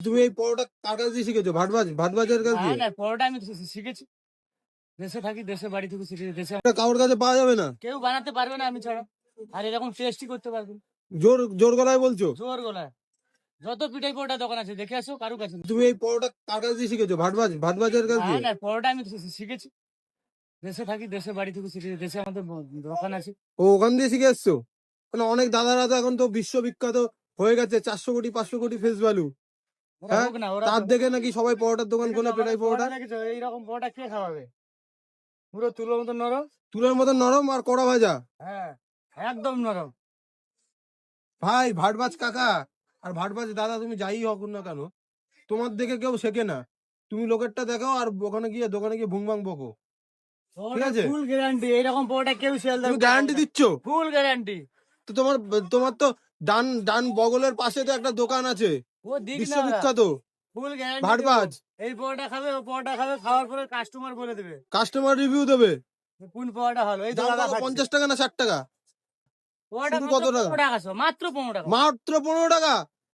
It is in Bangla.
তুমি এই পরোটা কার কাছ দিয়ে শিখেছো? ভাটবাজের কাছ দিয়ে? না পরোটা আমি শিখেছি, দেশে থাকি, দেশে বাড়ি থেকে শিখেছি। দেশে এটা কারোর কাছে পাওয়া যাবে না, কেউ বানাতে পারবে না আমি ছাড়া, আর এরকম টেস্টি করতে পারবে। জোর জোর গলায় বলছো? জোর গলায়। যত পিঠাই পরোটা দোকান আছে দেখে আসো, কারু কাছে না। তুমি এই পরোটা কার কাছ দিয়ে শিখেছো? ভাটবাজের কাছ দিয়ে? না পরোটা আমি শিখেছি, দেশে থাকি, দেশে বাড়ি থেকে শিখেছি। দেশে আমাদের দোকান আছে। ও ওখান দিয়ে শিখে এসছো? মানে অনেক দাদারা তো এখন তো বিশ্ববিখ্যাত হয়ে গেছে, 400 কোটি 500 কোটি ফেস ভ্যালু। ওরা হ্যাঁ, হোক না, ওরা তার দেখে নাকি সবাই পরোটার দোকান খোলে, পেটাই পরোটা। দেখেছো এইরকম পরোটা কে খাওয়াবে? পুরো তুলোর মতো নরম। তুলোর মতো নরম আর কড়া ভাজা। হ্যাঁ, একদম নরম। ভাই ভাটবাজ কাকা আর ভাটবাজ দাদা, তুমি যাই হোক না কেন, তোমার দেখে কেউ শেখে না। তুমি লোকেরটা দেখাও আর ওখানে গিয়ে দোকানে গিয়ে ভুংভাং বকো, ঠিক আছে? ফুল গ্যারান্টি, এইরকম পরোটা কেউ সেল তুমি দেবে? গ্যারান্টি দিচ্ছ? Full guarantee. তো তোমার তোমার তো ডান ডান বগলের পাশে তো একটা দোকান আছে ও দিক না, বিশ্ববিখ্যাত, ফুল গ্যারান্টি। ভাটবাজ। এই পরোটা খাবে, ও পরোটা খাবে, খাওয়ার পরে কাস্টমার বলে দেবে কাস্টমার রিভিউ দেবে। কোন পরোটা ভালো। এই তো দাম দাদা কত? খাচ্ছে 50 টাকা না 60 টাকা? পরোটা। শুধু মাত্র কত টাকা? 15 টাকা, মাত্র 15 টাকা। মাত্র 15 টাকা?